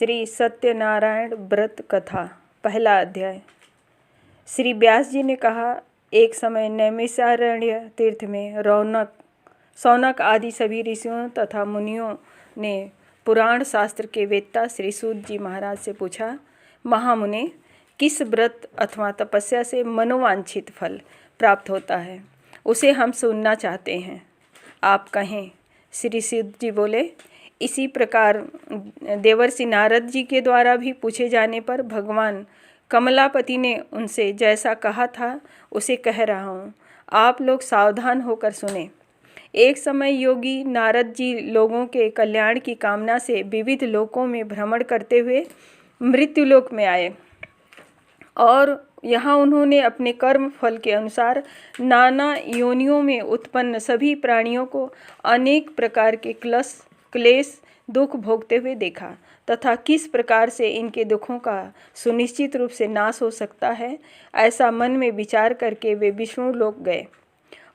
श्री सत्यनारायण व्रत कथा पहला अध्याय। श्री व्यास जी ने कहा, एक समय नैमिषारण्य तीर्थ में सौनक आदि सभी ऋषियों तथा मुनियों ने पुराण शास्त्र के वेत्ता श्री सूत जी महाराज से पूछा, महामुने, किस व्रत अथवा तपस्या से मनोवांछित फल प्राप्त होता है, उसे हम सुनना चाहते हैं, आप कहें। श्री सूत जी बोले, इसी प्रकार देवर्षि नारद जी के द्वारा भी पूछे जाने पर भगवान कमलापति ने उनसे जैसा कहा था उसे कह रहा हूँ, आप लोग सावधान होकर सुने। एक समय योगी नारद जी लोगों के कल्याण की कामना से विविध लोकों में भ्रमण करते हुए मृत्युलोक में आए और यहाँ उन्होंने अपने कर्म फल के अनुसार नाना योनियों में उत्पन्न सभी प्राणियों को अनेक प्रकार के क्लेश दुख भोगते हुए देखा तथा किस प्रकार से इनके दुखों का सुनिश्चित रूप से नाश हो सकता है, ऐसा मन में विचार करके वे विष्णु लोक गए।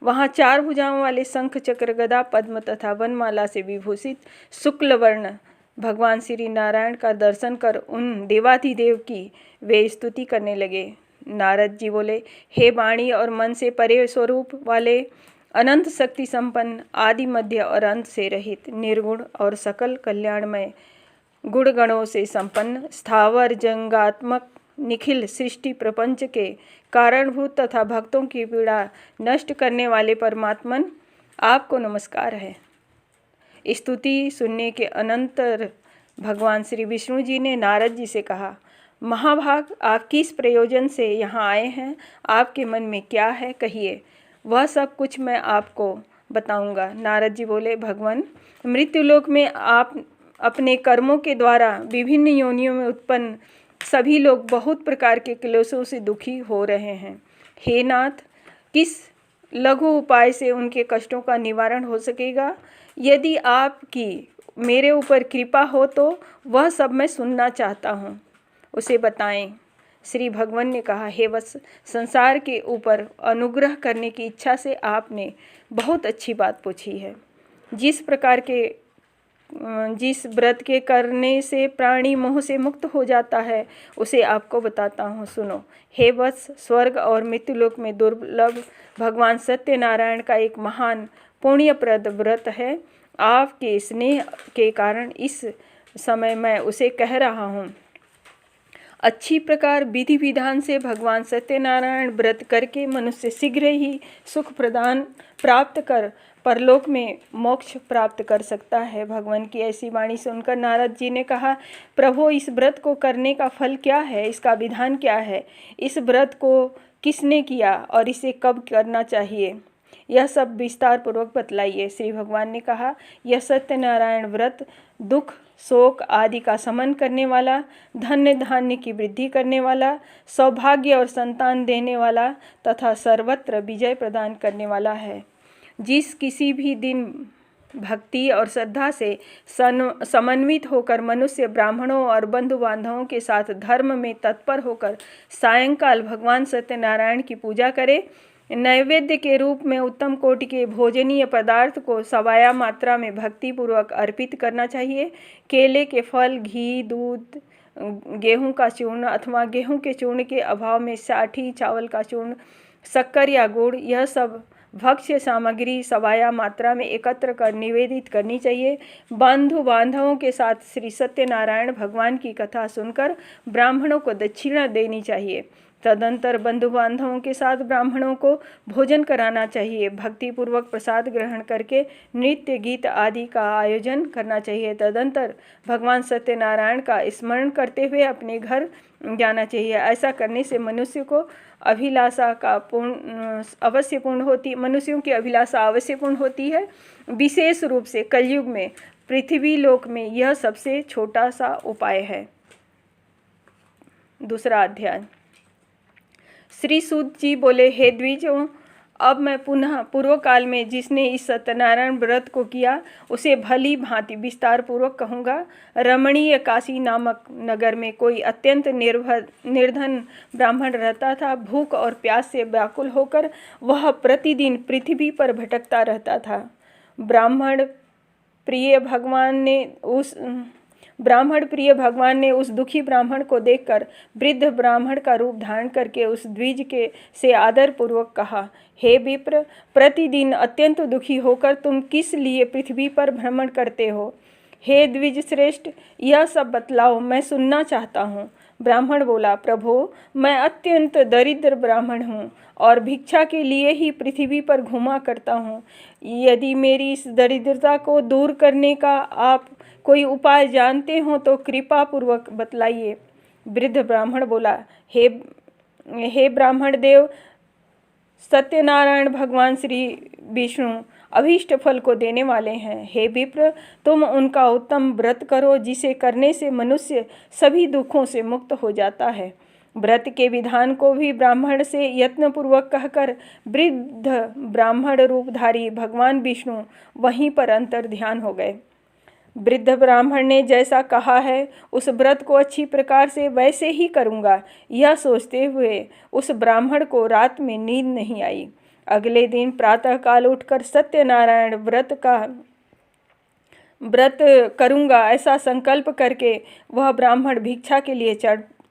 वहाँ 4 भुजाओं वाले शंख चक्र गदा पद्म तथा वनमाला से विभूषित शुक्ल वर्ण भगवान श्री नारायण का दर्शन कर उन देवाधिदेव की वे स्तुति करने लगे। नारद जी बोले, हे वाणी और मन से परे स्वरूप वाले, अनंत शक्ति संपन्न, आदि मध्य और अंत से रहित, निर्गुण और सकल कल्याणमय, गुण गणों से संपन्न, स्थावर जंगात्मक, निखिल सृष्टि प्रपंच के कारणभूत तथा भक्तों की पीड़ा नष्ट करने वाले परमात्मन, आपको नमस्कार है। स्तुति सुनने के अनंतर भगवान श्री विष्णु जी ने नारद जी से कहा, महाभाग, आप किस प्रयोजन से यहाँ आए हैं, आपके मन में क्या है, कहिए, वह सब कुछ मैं आपको बताऊंगा। नारद जी बोले, भगवान, मृत्युलोक में आप अपने कर्मों के द्वारा विभिन्न योनियों में उत्पन्न सभी लोग बहुत प्रकार के क्लेशों से दुखी हो रहे हैं। हे नाथ, किस लघु उपाय से उनके कष्टों का निवारण हो सकेगा? यदि आपकी मेरे ऊपर कृपा हो तो वह सब मैं सुनना चाहता हूँ, उसे बताएं। श्री भगवान ने कहा, हे वत्स, संसार के ऊपर अनुग्रह करने की इच्छा से आपने बहुत अच्छी बात पूछी है। जिस व्रत के करने से प्राणी मोह से मुक्त हो जाता है उसे आपको बताता हूँ, सुनो। हे वत्स, स्वर्ग और मृत्युलोक में दुर्लभ भगवान सत्यनारायण का एक महान पुण्यप्रद व्रत है। आपके स्नेह के कारण इस समय मैं उसे कह रहा हूँ। अच्छी प्रकार विधि विधान से भगवान सत्यनारायण व्रत करके मनुष्य शीघ्र ही सुख प्रदान प्राप्त कर परलोक में मोक्ष प्राप्त कर सकता है। भगवान की ऐसी वाणी सुनकर नारद जी ने कहा, प्रभु, इस व्रत को करने का फल क्या है, इसका विधान क्या है, इस व्रत को किसने किया और इसे कब करना चाहिए, यह सब विस्तार पूर्वक बतलाइए। श्री भगवान ने कहा, यह सत्यनारायण व्रत दुख शोक आदि का शमन करने वाला, धन्य धान्य की वृद्धि करने वाला, सौभाग्य और संतान देने वाला तथा सर्वत्र विजय प्रदान करने वाला है। जिस किसी भी दिन भक्ति और श्रद्धा से समन्वित होकर मनुष्य ब्राह्मणों और बंधु बांधवों के साथ धर्म में तत्पर होकर सायंकाल भगवान सत्यनारायण की पूजा करे, नैवेद्य के रूप में उत्तम कोटि के भोजनीय पदार्थ को सवाया मात्रा में भक्तिपूर्वक अर्पित करना चाहिए। केले के फल, घी, दूध, गेहूं का चूर्ण अथवा गेहूं के चूर्ण के अभाव में साठी, चावल का चूर्ण, शक्कर या गुड़, यह सब भक्ष्य सामग्री सवाया मात्रा में एकत्र कर निवेदित करनी चाहिए। बंधु बांधवों के साथ श्री सत्यनारायण भगवान की कथा सुनकर ब्राह्मणों को दक्षिणा देनी चाहिए। तदंतर बंधु बांधवों के साथ ब्राह्मणों को भोजन कराना चाहिए। भक्तिपूर्वक प्रसाद ग्रहण करके नृत्य गीत आदि का आयोजन करना चाहिए। तदंतर भगवान सत्यनारायण का स्मरण करते हुए अपने घर जाना चाहिए। ऐसा करने से मनुष्य की अभिलाषा अवश्य पूर्ण होती है। विशेष रूप से कलयुग में पृथ्वी लोक में यह सबसे छोटा सा उपाय है। दूसरा अध्याय। श्री सूत जी बोले, हे द्विजों, अब मैं पुनः पूर्व काल में जिसने इस सत्यनारायण व्रत को किया उसे भली भांति विस्तार पूर्वक कहूँगा। रमणीय काशी नामक नगर में कोई अत्यंत निर्धन ब्राह्मण रहता था। भूख और प्यास से व्याकुल होकर वह प्रतिदिन पृथ्वी पर भटकता रहता था। ब्राह्मण प्रिय भगवान ने ब्राह्मण प्रिय भगवान ने उस दुखी ब्राह्मण को देखकर वृद्ध ब्राह्मण का रूप धारण करके उस द्विज के से आदर पूर्वक कहा, हे विप्र, प्रतिदिन अत्यंत दुखी होकर तुम किस लिए पृथ्वी पर भ्रमण करते हो? हे द्विज श्रेष्ठ, यह सब बतलाओ, मैं सुनना चाहता हूँ। ब्राह्मण बोला, प्रभो, मैं अत्यंत दरिद्र ब्राह्मण हूँ और भिक्षा के लिए ही पृथ्वी पर घूमा करता हूँ। यदि मेरी इस दरिद्रता को दूर करने का आप कोई उपाय जानते हो तो कृपा पूर्वक बतलाइए। वृद्ध ब्राह्मण बोला, हे ब्राह्मण देव, सत्यनारायण भगवान श्री विष्णु अभीष्ट फल को देने वाले हैं। हे विप्र, तुम उनका उत्तम व्रत करो जिसे करने से मनुष्य सभी दुखों से मुक्त हो जाता है। व्रत के विधान को भी ब्राह्मण से यत्नपूर्वक कहकर वृद्ध ब्राह्मण रूपधारी भगवान विष्णु वहीं पर अंतर्ध्यान हो गए। वृद्ध ब्राह्मण ने जैसा कहा है उस व्रत को अच्छी प्रकार से वैसे ही करूँगा, यह सोचते हुए उस ब्राह्मण को रात में नींद नहीं आई। अगले दिन प्रातःकाल उठकर सत्यनारायण व्रत करूँगा ऐसा संकल्प करके वह ब्राह्मण भिक्षा के लिए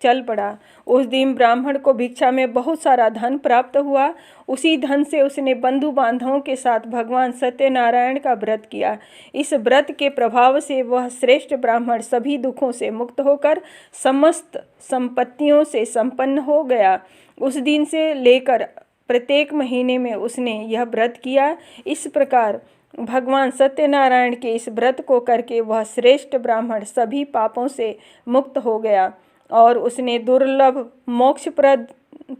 चल पड़ा। उस दिन ब्राह्मण को भिक्षा में बहुत सारा धन प्राप्त हुआ। उसी धन से उसने बंधु बांधवों के साथ भगवान सत्यनारायण का व्रत किया। इस व्रत के प्रभाव से वह श्रेष्ठ ब्राह्मण सभी दुखों से मुक्त होकर समस्त संपत्तियों से संपन्न हो गया। उस दिन से लेकर प्रत्येक महीने में उसने यह व्रत किया। इस प्रकार भगवान सत्यनारायण के इस व्रत को करके वह श्रेष्ठ ब्राह्मण सभी पापों से मुक्त हो गया और उसने दुर्लभ मोक्षप्रद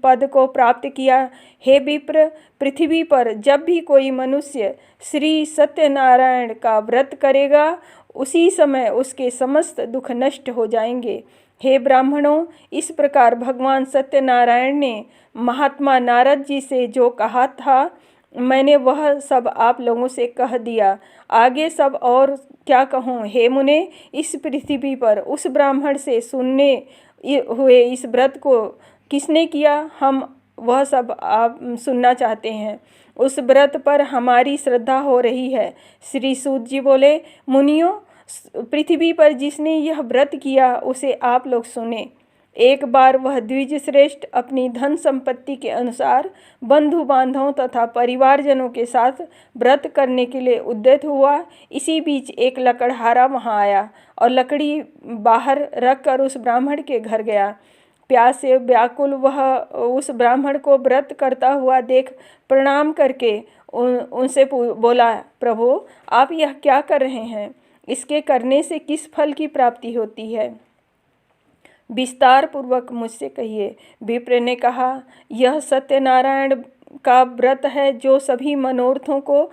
पद को प्राप्त किया। हे विप्र, पृथ्वी पर जब भी कोई मनुष्य श्री सत्यनारायण का व्रत करेगा उसी समय उसके समस्त दुख नष्ट हो जाएंगे। हे ब्राह्मणों, इस प्रकार भगवान सत्यनारायण ने महात्मा नारद जी से जो कहा था मैंने वह सब आप लोगों से कह दिया। आगे सब और क्या कहूँ। हे मुने, इस पृथ्वी पर उस ब्राह्मण से सुनने हुए इस व्रत को किसने किया, हम वह सब आप सुनना चाहते हैं। उस व्रत पर हमारी श्रद्धा हो रही है। श्री सूत जी बोले, मुनियों, पृथ्वी पर जिसने यह व्रत किया उसे आप लोग सुने। एक बार वह द्विज श्रेष्ठ अपनी धन संपत्ति के अनुसार बंधु बांधवों तथा परिवारजनों के साथ व्रत करने के लिए उद्यत हुआ। इसी बीच एक लकड़हारा वहां आया और लकड़ी बाहर रखकर उस ब्राह्मण के घर गया। प्यास से व्याकुल वह उस ब्राह्मण को व्रत करता हुआ देख प्रणाम करके उनसे बोला, प्रभु, आप यह क्या कर रहे हैं? इसके करने से किस फल की प्राप्ति होती है? विस्तार पूर्वक मुझसे कहिए। विप्र ने कहा, यह सत्यनारायण का व्रत है जो सभी मनोरथों को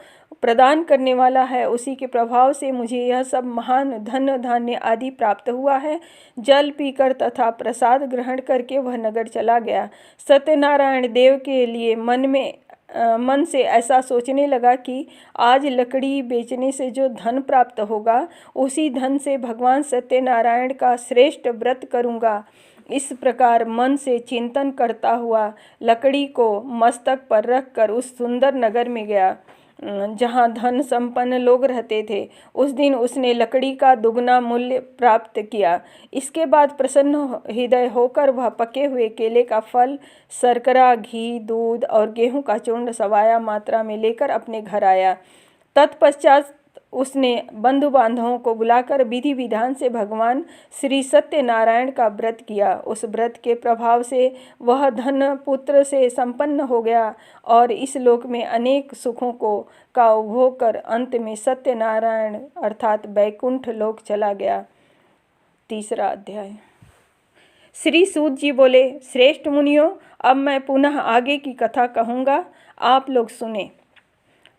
प्रदान करने वाला है। उसी के प्रभाव से मुझे यह सब महान धन धान्य आदि प्राप्त हुआ है। जल पीकर तथा प्रसाद ग्रहण करके वह नगर चला गया। सत्यनारायण देव के लिए मन से ऐसा सोचने लगा कि आज लकड़ी बेचने से जो धन प्राप्त होगा उसी धन से भगवान सत्यनारायण का श्रेष्ठ व्रत करूँगा। इस प्रकार मन से चिंतन करता हुआ लकड़ी को मस्तक पर रखकर उस सुंदर नगर में गया जहाँ धन संपन्न लोग रहते थे। उस दिन उसने लकड़ी का दुगना मूल्य प्राप्त किया। इसके बाद प्रसन्न हृदय होकर वह पके हुए केले का फल, शर्करा, घी, दूध और गेहूं का चूर्ण सवाया मात्रा में लेकर अपने घर आया। तत्पश्चात उसने बंधु बांधवों को बुलाकर विधि विधान से भगवान श्री सत्यनारायण का व्रत किया। उस व्रत के प्रभाव से वह धन पुत्र से संपन्न हो गया और इस लोक में अनेक सुखों का उपभोग कर अंत में सत्यनारायण अर्थात वैकुंठ लोक चला गया। तीसरा अध्याय। श्री सूत जी बोले, श्रेष्ठ मुनियों, अब मैं पुनः आगे की कथा कहूँगा, आप लोग सुने।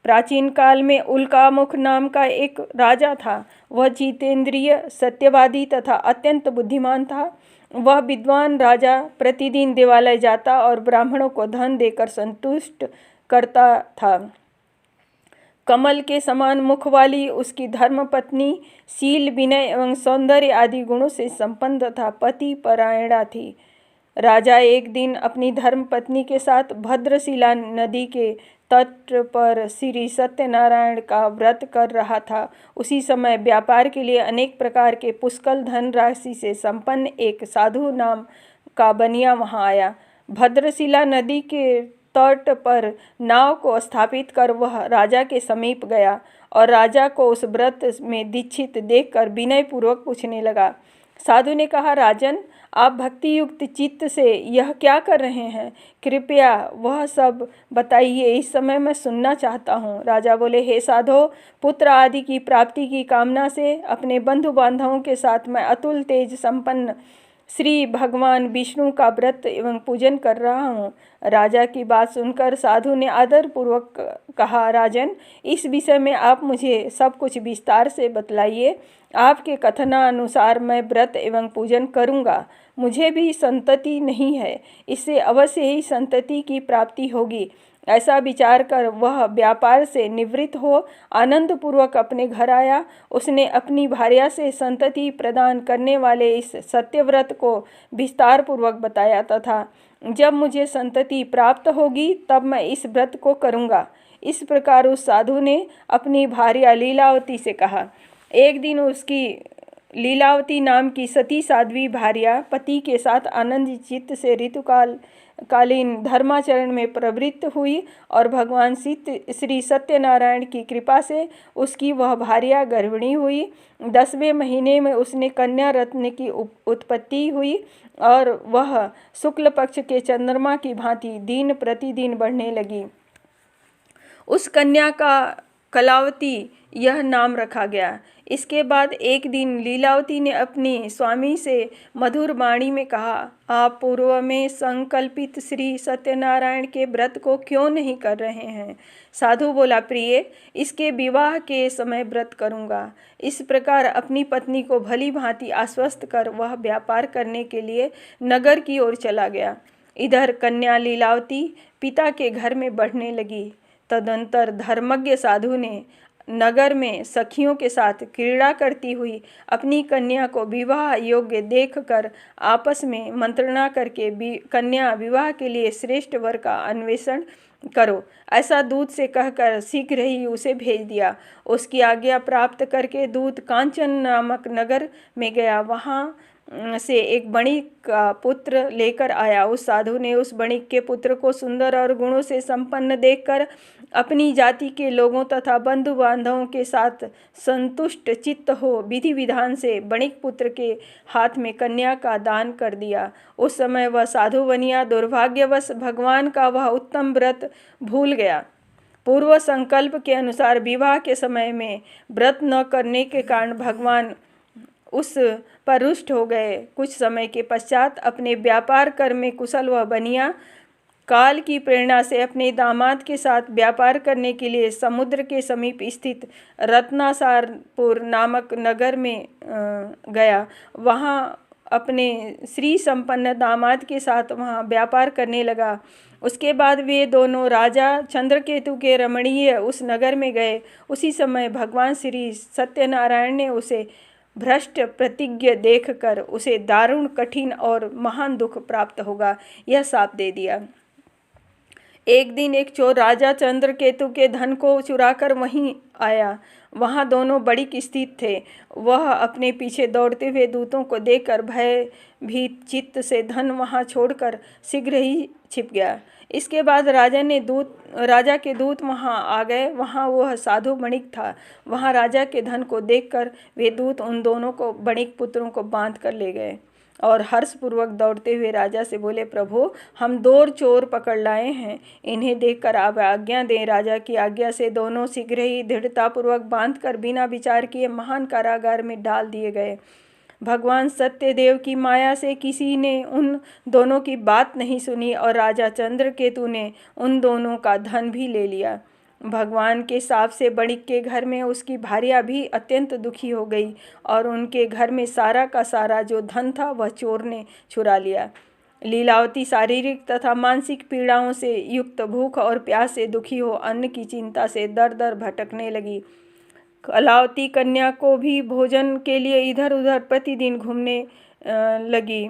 प्राचीन काल में उल्कामुख नाम का एक राजा था। वह जितेंद्रिय, सत्यवादी तथा अत्यंत बुद्धिमान था। वह विद्वान राजा प्रतिदिन देवालय जाता और ब्राह्मणों को धन देकर संतुष्ट करता था। कमल के समान मुख वाली उसकी धर्मपत्नी शील, विनय एवं सौंदर्य आदि गुणों से संपन्न तथा पति परायणा थी। राजा एक दिन अपनी धर्मपत्नी के साथ भद्रशिला नदी के तट पर श्री सत्यनारायण का व्रत कर रहा था। उसी समय व्यापार के लिए अनेक प्रकार के पुष्कल धन राशि से संपन्न एक साधु नाम का बनिया वहां आया। भद्रशिला नदी के तट पर नाव को स्थापित कर वह राजा के समीप गया और राजा को उस व्रत में दीक्षित देखकर विनय पूर्वक पूछने लगा। साधु ने कहा, राजन, आप भक्ति युक्त चित्त से यह क्या कर रहे हैं? कृपया वह सब बताइए, इस समय मैं सुनना चाहता हूँ। राजा बोले, हे साधो, पुत्र आदि की प्राप्ति की कामना से अपने बंधु बांधवों के साथ मैं अतुल तेज संपन्न श्री भगवान विष्णु का व्रत एवं पूजन कर रहा हूँ। राजा की बात सुनकर साधु ने आदर पूर्वक कहा, राजन, इस विषय में आप मुझे सब कुछ विस्तार से बतलाइए। आपके कथनानुसार मैं व्रत एवं पूजन करूँगा। मुझे भी संतति नहीं है, इससे अवश्य ही संतति की प्राप्ति होगी। ऐसा विचार कर वह व्यापार से निवृत्त हो आनंद पूर्वक अपने घर आया। उसने अपनी भार्या से संतति प्रदान करने वाले इस सत्यव्रत को विस्तार पूर्वक बताया तथा जब मुझे संतति प्राप्त होगी तब मैं इस व्रत को करूँगा। इस प्रकार उस साधु ने अपनी भार्या लीलावती से कहा। एक दिन उसकी लीलावती नाम की सती साध्वी भार्या पति के साथ आनंद चित्त से ऋतुकालीन धर्माचरण में प्रवृत्त हुई और भगवान श्री सत्यनारायण की कृपा से उसकी वह भार्या गर्भिणी हुई। 10वें महीने में उसने कन्या रत्न की उत्पत्ति हुई और वह शुक्ल पक्ष के चंद्रमा की भांति दिन प्रतिदिन बढ़ने लगी। उस कन्या का कलावती यह नाम रखा गया। इसके बाद एक दिन लीलावती ने अपनी स्वामी से मधुर वाणी में कहा, आप पूर्व में संकल्पित श्री सत्यनारायण के व्रत को क्यों नहीं कर रहे हैं? साधु बोला, प्रिय, इसके विवाह के समय व्रत करूँगा। इस प्रकार अपनी पत्नी को भली भांति आश्वस्त कर वह व्यापार करने के लिए नगर की ओर चला गया। इधर कन्या लीलावती पिता के घर में बढ़ने लगी। तदंतर धर्मज्ञ साधु ने नगर में सखियों के साथ क्रीड़ा करती हुई अपनी कन्या को विवाह योग्य देखकर आपस में मंत्रणा करके कन्या विवाह के लिए श्रेष्ठ वर का अन्वेषण करो, ऐसा दूत से कहकर शीघ्र ही उसे भेज दिया। उसकी आज्ञा प्राप्त करके दूत कांचन नामक नगर में गया। वहाँ से एक बणिक का पुत्र लेकर आया। उस साधु ने उस बणिक के पुत्र को सुंदर और गुणों से संपन्न देखकर अपनी जाति के लोगों तथा बंधु बांधवों के साथ संतुष्ट चित्त हो विधि विधान से बणिक पुत्र के हाथ में कन्या का दान कर दिया। उस समय वह साधु बनिया दुर्भाग्यवश भगवान का वह उत्तम व्रत भूल गया। पूर्व संकल्प के अनुसार विवाह के समय में व्रत न करने के कारण भगवान उस पर रुष्ट हो गए। कुछ समय के पश्चात अपने व्यापार कर्म में कुशल वह बनिया काल की प्रेरणा से अपने दामाद के साथ व्यापार करने के लिए समुद्र के समीप स्थित रत्नासारपुर नामक नगर में गया। वहाँ अपने श्री संपन्न दामाद के साथ वहाँ व्यापार करने लगा। उसके बाद वे दोनों राजा चंद्रकेतु के रमणीय उस नगर में गए। उसी समय भगवान श्री सत्यनारायण ने उसे भ्रष्ट प्रतिज्ञ देखकर उसे दारुण कठिन और महान दुख प्राप्त होगा यह शाप दे दिया। एक दिन एक चोर राजा चंद्रकेतु के धन को चुराकर वहीं आया। वहाँ दोनों बड़िक स्थित थे। वह अपने पीछे दौड़ते हुए दूतों को देखकर भयभीत चित्त से धन वहाँ छोड़कर शीघ्र ही छिप गया। इसके बाद राजा के दूत वहाँ आ गए। वहाँ वह साधु बणिक था। वहाँ राजा के धन को देखकर वे दूत उन दोनों को बणिक पुत्रों को बांध कर ले गए और हर्षपूर्वक दौड़ते हुए राजा से बोले, प्रभु, हम 2 चोर पकड़ लाए हैं, इन्हें देखकर आप आज्ञा दें। राजा की आज्ञा से दोनों शीघ्र ही दृढ़तापूर्वक बांधकर बिना विचार किए महान कारागार में डाल दिए गए। भगवान सत्यदेव की माया से किसी ने उन दोनों की बात नहीं सुनी और राजा चंद्रकेतु ने उन दोनों का धन भी ले लिया। भगवान के शाप से बणिक के घर में उसकी भार्या भी अत्यंत दुखी हो गई और उनके घर में सारा का सारा जो धन था वह चोर ने चुरा लिया। लीलावती शारीरिक तथा मानसिक पीड़ाओं से युक्त भूख और प्यास से दुखी हो अन्न की चिंता से दर दर भटकने लगी। कलावती कन्या को भी भोजन के लिए इधर उधर प्रतिदिन घूमने लगी।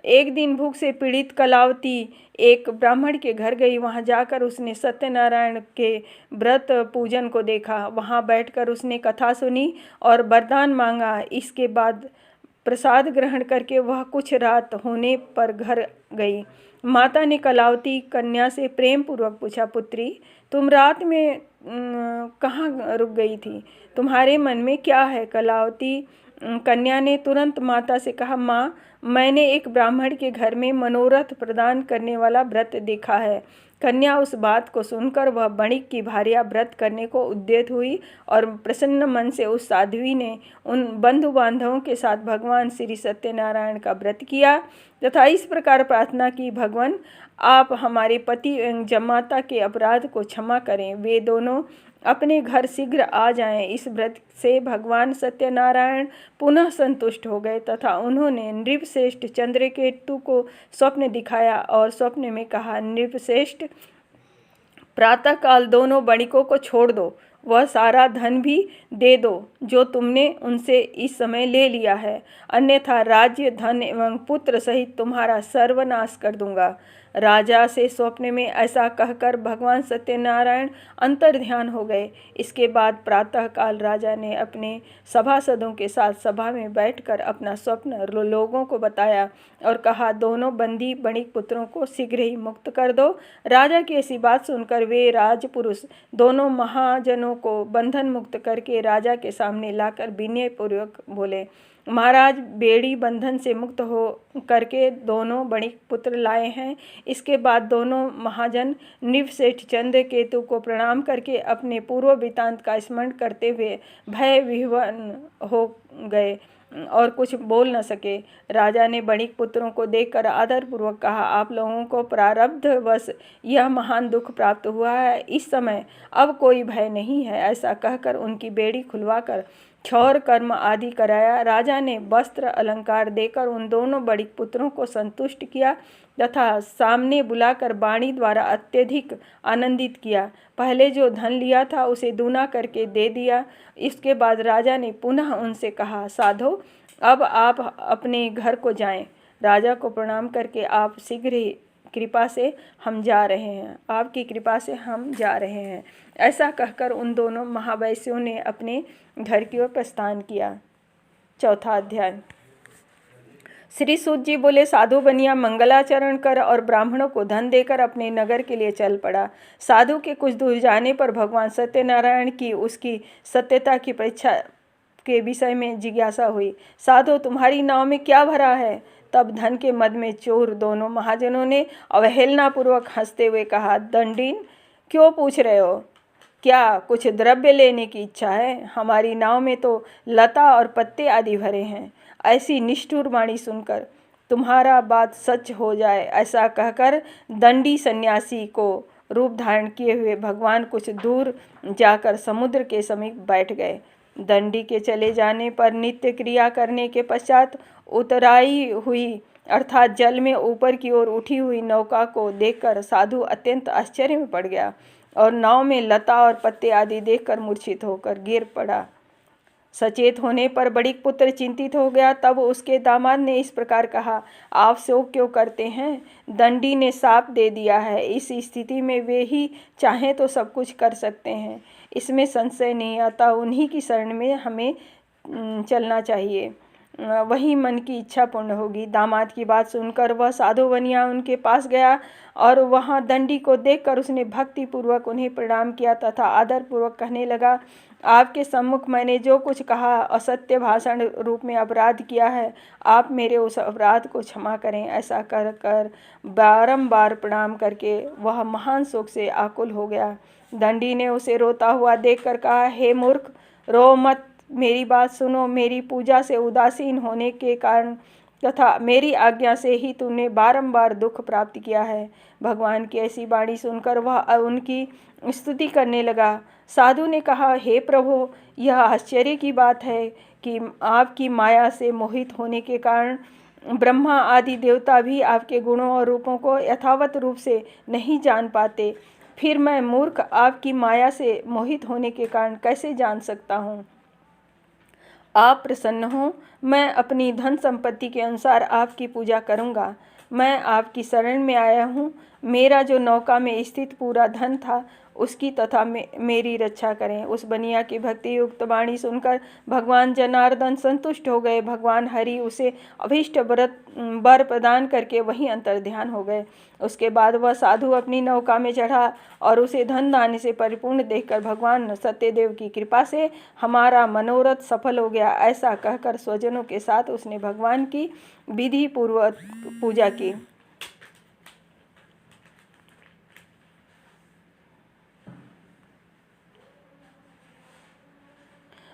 एक दिन भूख से पीड़ित कलावती एक ब्राह्मण के घर गई। वहां जाकर उसने सत्यनारायण के व्रत पूजन को देखा। वहां बैठकर उसने कथा सुनी और वरदान मांगा। इसके बाद प्रसाद ग्रहण करके वह कुछ रात होने पर घर गई। माता ने कलावती कन्या से प्रेम पूर्वक पूछा, पुत्री, तुम रात में कहाँ रुक गई थी? तुम्हारे मन में क्या है? कलावती कन्या ने तुरंत माता से कहा, माँ, मैंने एक ब्राह्मण के घर में मनोरथ प्रदान करने वाला व्रत देखा है। कन्या उस बात को सुनकर वह बणिक की भार्या व्रत करने को उद्यत हुई और प्रसन्न मन से उस साध्वी ने उन बंधु बांधवों के साथ भगवान श्री सत्यनारायण का व्रत किया तथा इस प्रकार प्रार्थना की, भगवान, आप हमारे पति एवं जमाता के अपराध को क्षमा करें। वे दोनों अपने घर शीघ्र आ जाएं। इस व्रत से भगवान सत्यनारायण पुनः संतुष्ट हो गए तथा उन्होंने नृपश्रेष्ठ चंद्रकेतु को स्वप्न दिखाया और स्वप्न में कहा, नृपश्रेष्ठ, प्रातःकाल दोनों बणिकों को छोड़ दो, वह सारा धन भी दे दो जो तुमने उनसे इस समय ले लिया है, अन्यथा राज्य, धन एवं पुत्र सहित तुम्हारा सर्वनाश कर दूंगा। राजा से स्वप्न में ऐसा कहकर भगवान सत्यनारायण अंतर्ध्यान हो गए। इसके बाद प्रातःकाल राजा ने अपने सभासदों के साथ सभा में बैठकर अपना स्वप्न लोगों को बताया और कहा, दोनों बंदी बणिक पुत्रों को शीघ्र ही मुक्त कर दो। राजा की ऐसी बात सुनकर वे राजपुरुष दोनों महाजनों को बंधन मुक्त करके राजा के सामने लाकर विनय पूर्वक बोले, महाराज, बेड़ी बंधन से मुक्त हो करके दोनों बणिक पुत्र लाए हैं। इसके बाद दोनों महाजन नृपश्रेष्ठ चंद्रकेतु को प्रणाम करके अपने पूर्व वृत्तांत का स्मरण करते हुए भय विह्वल हो गए और कुछ बोल न सके। राजा ने बणिक पुत्रों को देखकर आदरपूर्वक कहा, आप लोगों को प्रारब्धवश यह महान दुख प्राप्त हुआ है। इस समय अब कोई भय नहीं है। ऐसा कहकर उनकी बेड़ी खुलवाकर क्षौर कर्म आदि कराया। राजा ने वस्त्र अलंकार देकर उन दोनों बणिक पुत्रों को संतुष्ट किया तथा सामने बुलाकर वाणी द्वारा अत्यधिक आनंदित किया। पहले जो धन लिया था उसे दूना करके दे दिया। इसके बाद राजा ने पुनः उनसे कहा, साधो, अब आप अपने घर को जाएं। राजा को प्रणाम करके, आप शीघ्र ही कृपा से हम जा रहे हैं, आपकी कृपा से हम जा रहे हैं। ऐसा कहकर उन दोनों महावैश्यों ने अपने घर की ओर प्रस्थान किया। चौथा अध्याय। श्री सूत जी बोले, साधु बनिया मंगलाचरण कर और ब्राह्मणों को धन देकर अपने नगर के लिए चल पड़ा। साधु के कुछ दूर जाने पर भगवान सत्यनारायण की उसकी सत्यता की परीक्षा के विषय में जिज्ञासा हुई। साधु, तुम्हारी नाव में क्या भरा है? तब धन के मद में चोर दोनों महाजनों ने अवहेलनापूर्वक हंसते हुए कहा, दंडीन, क्यों पूछ रहे हो? क्या कुछ द्रव्य लेने की इच्छा है? हमारी नाव में तो लता और पत्ते आदि भरे हैं। ऐसी निष्ठुर वाणी सुनकर तुम्हारा बात सच हो जाए, ऐसा कहकर दंडी सन्यासी को रूप धारण किए हुए भगवान कुछ दूर जाकर समुद्र के समीप बैठ गए। दंडी के चले जाने पर नित्य क्रिया करने के पश्चात उतराई हुई अर्थात जल में ऊपर की ओर उठी हुई नौका को देखकर साधु अत्यंत आश्चर्य में पड़ गया और नाव में लता और पत्ते आदि देखकर मूर्छित होकर गिर पड़ा। सचेत होने पर बड़िक पुत्र चिंतित हो गया। तब उसके दामाद ने इस प्रकार कहा, आप शोक क्यों करते हैं? दंडी ने शाप दे दिया है। इस स्थिति में वे ही चाहें तो सब कुछ कर सकते हैं, इसमें संशय नहीं आता। उन्हीं की शरण में हमें चलना चाहिए, वही मन की इच्छा पूर्ण होगी। दामाद की बात सुनकर वह साधु बनिया उनके पास गया और वहां दंडी को देखकर उसने भक्ति पूर्वक उन्हें प्रणाम किया तथा आदर पूर्वक कहने लगा, आपके सम्मुख मैंने जो कुछ कहा असत्य भाषण रूप में अपराध किया है, आप मेरे उस अपराध को क्षमा करें। ऐसा कर कर बारंबार प्रणाम करके वह महान शोक से आकुल हो गया। दंडी ने उसे रोता हुआ देखकर कहा, हे मूर्ख, रो मत, मेरी बात सुनो। मेरी पूजा से उदासीन होने के कारण तथा मेरी आज्ञा से ही तूने बारंबार दुख प्राप्त किया है। भगवान की ऐसी वाणी सुनकर वह उनकी स्तुति करने लगा। साधु ने कहा, हे प्रभु, यह आश्चर्य की बात है कि आपकी माया से मोहित होने के कारण ब्रह्मा आदि देवता भी आपके गुणों और रूपों को यथावत रूप से नहीं जान पाते। फिर मैं मूर्ख आपकी माया से मोहित होने के कारण कैसे जान सकता हूँ? आप प्रसन्न हो, मैं अपनी धन संपत्ति के अनुसार आपकी पूजा करूँगा। मैं आपकी शरण में आया हूँ। मेरा जो नौका में स्थित पूरा धन था उसकी तथा मेरी रक्षा करें। उस बनिया की भक्ति युक्त वाणी सुनकर भगवान जनार्दन संतुष्ट हो गए। भगवान हरि उसे अभीष्ट वर प्रदान करके वहीं अंतर्ध्यान हो गए। उसके बाद वह साधु अपनी नौका में चढ़ा और उसे धन धान्य से परिपूर्ण देखकर भगवान सत्यदेव की कृपा से हमारा मनोरथ सफल हो गया, ऐसा कहकर स्वजनों के साथ उसने भगवान की विधि पूर्वक पूजा की।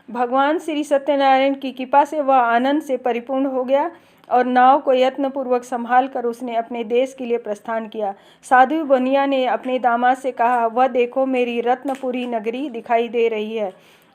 भगवान श्री सत्यनारायण की कृपा से वह आनंद से परिपूर्ण हो गया और नाव को यत्नपूर्वक संभाल कर उसने अपने देश के लिए प्रस्थान किया। साधु बनिया ने अपने दामाद से कहा, वह देखो मेरी रत्नपुरी नगरी दिखाई दे रही है।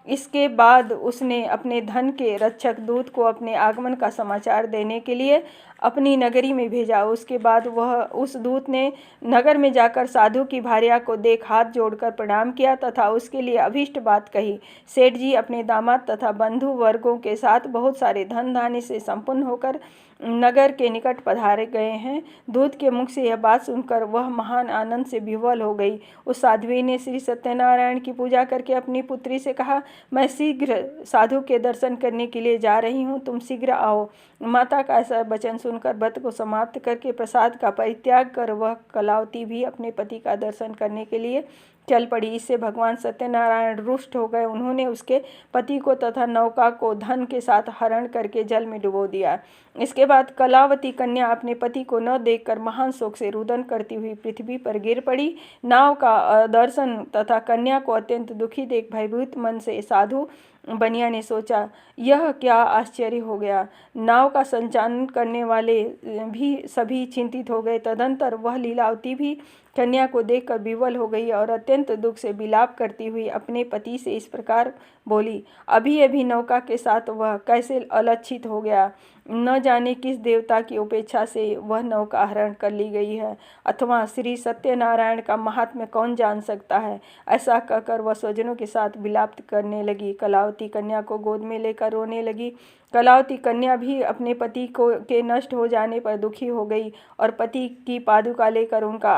इसके बाद उसने अपने धन के रक्षक दूत को अपने आगमन का समाचार देने के लिए अपनी नगरी में भेजा। उसके बाद उस दूत ने नगर में जाकर साधु की भार्या को देख हाथ जोड़कर प्रणाम किया तथा उसके लिए अभीष्ट बात कही। सेठ जी अपने दामाद तथा बंधु वर्गों के साथ बहुत सारे धन धान्य से संपन्न होकर नगर के निकट पधारे गए हैं। दूत के मुख से यह बात सुनकर वह महान आनंद से विह्वल हो गई। उस साध्वी ने श्री सत्यनारायण की पूजा करके अपनी पुत्री से कहा, मैं शीघ्र साधु के दर्शन करने के लिए जा रही हूँ, तुम शीघ्र आओ। माता का ऐसा वचन सुनकर व्रत को समाप्त करके प्रसाद का परित्याग कर वह कलावती भी अपने पति का दर्शन करने के लिए चल पड़ी। इससे भगवान सत्यनारायण रुष्ट हो गए। उन्होंने उसके पति को तथा नौका को धन के साथ हरण करके जल में डुबो दिया। इसके बाद कलावती कन्या अपने पति को न देखकर महान शोक से रुदन करती हुई पृथ्वी पर गिर पड़ी। नाव का दर्शन तथा कन्या को अत्यंत दुखी देख भयभीत मन से साधु बनिया ने सोचा, यह क्या आश्चर्य हो गया। नाव का संचालन करने वाले भी सभी चिंतित हो गए। तदंतर वह लीलावती भी कन्या को देखकर विवल हो गई और अत्यंत दुख से विलाप करती हुई अपने पति से इस प्रकार बोली, अभी अभी नौका के साथ वह कैसे अलक्षित हो गया। न जाने किस देवता की उपेक्षा से वह नौका हरण कर ली गई है, अथवा श्री सत्यनारायण का महात्म्य कौन जान सकता है। ऐसा कहकर वह स्वजनों के साथ विलाप करने लगी। कलावती कन्या को गोद में लेकर रोने लगी। कलावती कन्या भी अपने पति के नष्ट हो जाने पर दुखी हो गई और पति की पादुका लेकर उनका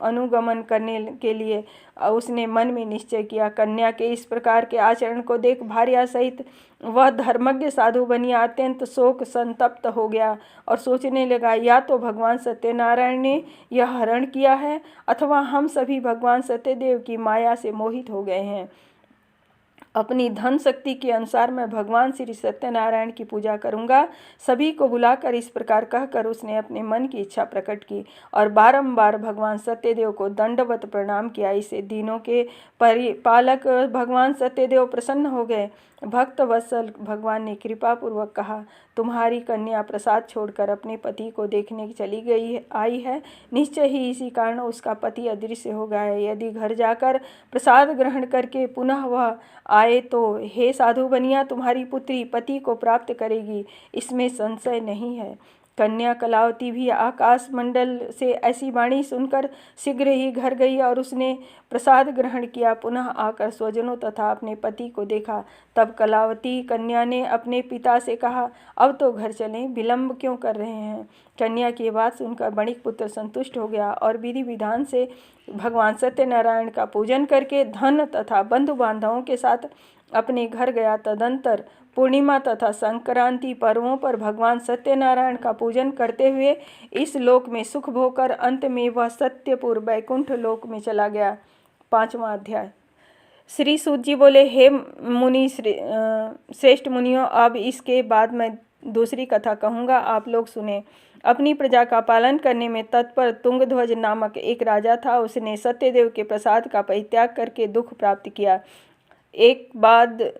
अनुगमन करने के लिए उसने मन में निश्चय किया। कन्या के इस प्रकार के आचरण को देख भार्या सहित वह धर्मज्ञ साधु बनिया अत्यंत शोक संतप्त हो गया और सोचने लगा, या तो भगवान सत्यनारायण ने यह हरण किया है अथवा हम सभी भगवान सत्यदेव की माया से मोहित हो गए हैं। अपनी धन शक्ति के अनुसार मैं भगवान श्री सत्यनारायण की पूजा करूंगा। सभी को बुलाकर इस प्रकार कहकर उसने अपने मन की इच्छा प्रकट की और बारंबार भगवान सत्यदेव को दंडवत प्रणाम किया। इससे दिनों के परिपालक भगवान सत्यदेव प्रसन्न हो गए। भक्त वत्सल भगवान ने कृपा पूर्वक कहा, तुम्हारी कन्या प्रसाद छोड़कर अपने पति को देखने चली आई है। निश्चय ही इसी कारण उसका पति अदृश्य हो गया है। यदि घर जाकर प्रसाद ग्रहण करके पुनः वह आए तो हे साधु बनिया, तुम्हारी पुत्री पति को प्राप्त करेगी, इसमें संशय नहीं है। कन्या कलावती भी आकाश मंडल से ऐसी वाणी सुनकर शीघ्र ही घर गई और उसने प्रसाद ग्रहण किया। पुनः आकर स्वजनों तथा अपने पति को देखा। तब कलावती कन्या ने अपने पिता से कहा, अब तो घर चलें, विलंब क्यों कर रहे हैं। कन्या की बात सुनकर बणिक पुत्र संतुष्ट हो गया और विधि विधान से भगवान सत्यनारायण का पूजन करके धन तथा बंधु बांधवों के साथ अपने घर गया। तदंतर पूर्णिमा तथा संक्रांति पर्वों पर भगवान सत्यनारायण का पूजन करते हुए इस लोक में सुख भोगकर अंत में वह सत्यपुर वैकुंठ लोक में चला गया। 5वां अध्याय। श्री सूत जी बोले, हे मुनि श्रेष्ठ मुनियों, अब इसके बाद मैं दूसरी कथा कहूँगा, आप लोग सुने। अपनी प्रजा का पालन करने में तत्पर तुंगध्वज नामक एक राजा था। उसने सत्यदेव के प्रसाद का परित्याग करके दुख प्राप्त किया। एक बाद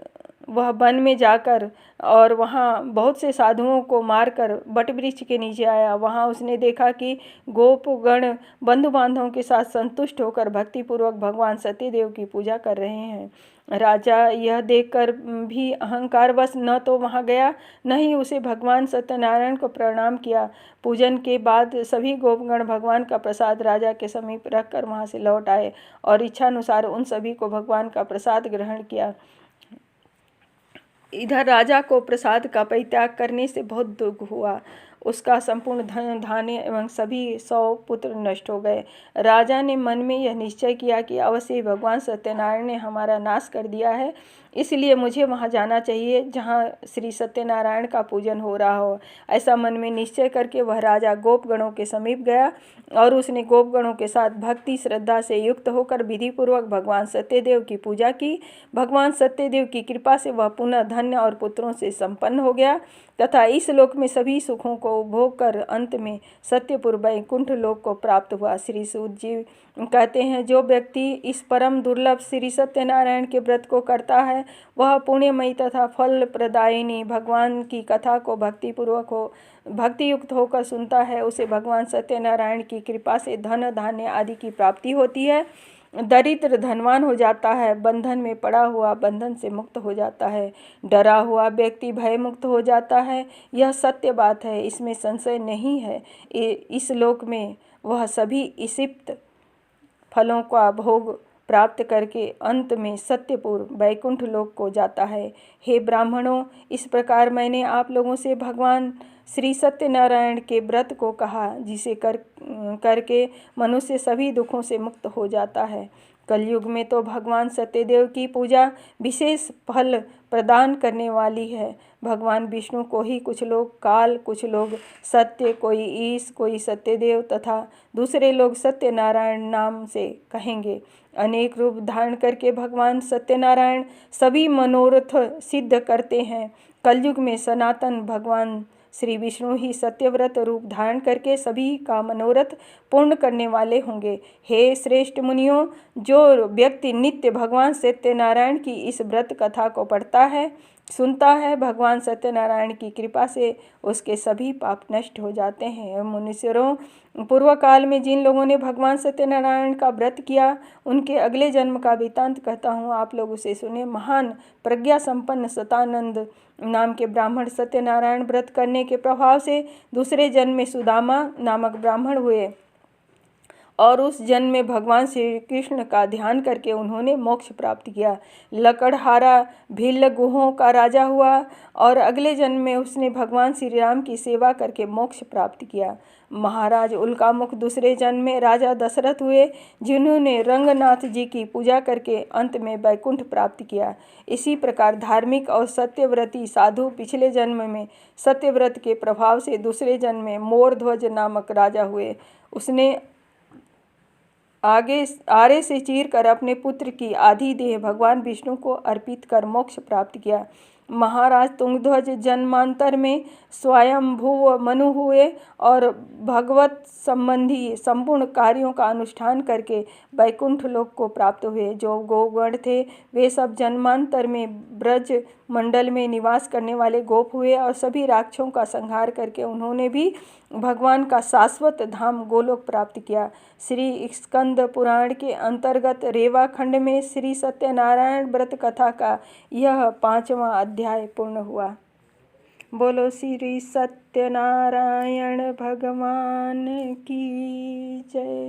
वह वन में जाकर और वहाँ बहुत से साधुओं को मारकर बटवृक्ष के नीचे आया। वहाँ उसने देखा कि गोपगण बंधु बांधवों के साथ संतुष्ट होकर भक्तिपूर्वक भगवान सत्यदेव की पूजा कर रहे हैं। राजा यह देखकर भी अहंकारवश न तो वहाँ गया, न ही उसे भगवान सत्यनारायण को प्रणाम किया। पूजन के बाद सभी गोपगण भगवान का प्रसाद राजा के समीप रखकर वहाँ से लौट आए और इच्छानुसार उन सभी को भगवान का प्रसाद ग्रहण किया। इधर राजा को प्रसाद का परित्याग करने से बहुत दुख हुआ। उसका संपूर्ण धन धान्य एवं सभी 100 पुत्र नष्ट हो गए। राजा ने मन में यह निश्चय किया कि अवश्य भगवान सत्यनारायण ने हमारा नाश कर दिया है, इसलिए मुझे वहाँ जाना चाहिए जहाँ श्री सत्यनारायण का पूजन हो रहा हो। ऐसा मन में निश्चय करके वह राजा गोपगणों के समीप गया और उसने गोपगणों के साथ भक्ति श्रद्धा से युक्त होकर विधिपूर्वक भगवान सत्यदेव की पूजा की। भगवान सत्यदेव की कृपा से वह पुनः धन्य और पुत्रों से संपन्न हो गया तथा इस लोक में सभी सुखों को भोग कर अंत में सत्यपुर वैकुंठ लोक को प्राप्त हुआ। श्री सूत जी कहते हैं, जो व्यक्ति इस परम दुर्लभ श्री सत्यनारायण के व्रत को करता है वह पुण्यमयी तथा फल प्रदायिनी भगवान की कथा को भक्ति युक्त होकर सुनता है, उसे भगवान सत्यनारायण की कृपा से धन धान्य आदि की प्राप्ति होती है। दरिद्र धनवान हो जाता है, बंधन में पड़ा हुआ बंधन से मुक्त हो जाता है, डरा हुआ व्यक्ति भय मुक्त हो जाता है। यह सत्य बात है, इसमें संशय नहीं है। इस लोक में वह सभी इसिप्त फलों का भोग प्राप्त करके अंत में सत्यपुर वैकुंठ लोक को जाता है। हे ब्राह्मणों, इस प्रकार मैंने आप लोगों से भगवान श्री सत्यनारायण के व्रत को कहा, जिसे करके मनुष्य सभी दुखों से मुक्त हो जाता है। कलयुग में तो भगवान सत्यदेव की पूजा विशेष फल प्रदान करने वाली है। भगवान विष्णु को ही कुछ लोग काल, कुछ लोग सत्य, कोई ईश, कोई सत्यदेव तथा दूसरे लोग सत्यनारायण नाम से कहेंगे। अनेक रूप धारण करके भगवान सत्यनारायण सभी मनोरथ सिद्ध करते हैं। कलयुग में सनातन भगवान श्री विष्णु ही सत्यव्रत रूप धारण करके सभी का मनोरथ पूर्ण करने वाले होंगे। हे श्रेष्ठ मुनियों, जो व्यक्ति नित्य भगवान सत्यनारायण की इस व्रत कथा को पढ़ता है, सुनता है, भगवान सत्यनारायण की कृपा से उसके सभी पाप नष्ट हो जाते हैं। मुनीश्वरों, पूर्व काल में जिन लोगों ने भगवान सत्यनारायण का व्रत किया, उनके अगले जन्म का वृत्तांत कहता हूँ, आप लोग उसे सुने। महान प्रज्ञा संपन्न सतानंद नाम के ब्राह्मण सत्यनारायण व्रत करने के प्रभाव से दूसरे जन्म में सुदामा नामक ब्राह्मण हुए और उस जन्म में भगवान श्री कृष्ण का ध्यान करके उन्होंने मोक्ष प्राप्त किया। लकड़हारा भील गुहों का राजा हुआ और अगले जन्म में उसने भगवान श्री राम की सेवा करके मोक्ष प्राप्त किया। महाराज उल्कामुख दूसरे जन्म में राजा दशरथ हुए, जिन्होंने रंगनाथ जी की पूजा करके अंत में वैकुंठ प्राप्त किया। इसी प्रकार धार्मिक और सत्यव्रती साधु पिछले जन्म में सत्यव्रत के प्रभाव से दूसरे जन्म में मोरध्वज नामक राजा हुए। उसने आरे से चीर कर अपने पुत्र की आधी देह भगवान विष्णु को अर्पित कर मोक्ष प्राप्त किया। महाराज तुंगध्वज जन्मांतर में स्वयंभुव मनु हुए और भगवत संबंधी संपूर्ण कार्यों का अनुष्ठान करके वैकुंठ लोक को प्राप्त हुए। जो गोगण थे वे सब जन्मांतर में ब्रज मंडल में निवास करने वाले गोप हुए और सभी राक्षसों का संहार करके उन्होंने भी भगवान का शाश्वत धाम गोलोक प्राप्त किया। श्री स्कंद पुराण के अंतर्गत रेवा खंड में श्री सत्यनारायण व्रत कथा का यह 5वां अध्याय पूर्ण हुआ। बोलो श्री सत्यनारायण भगवान की जय।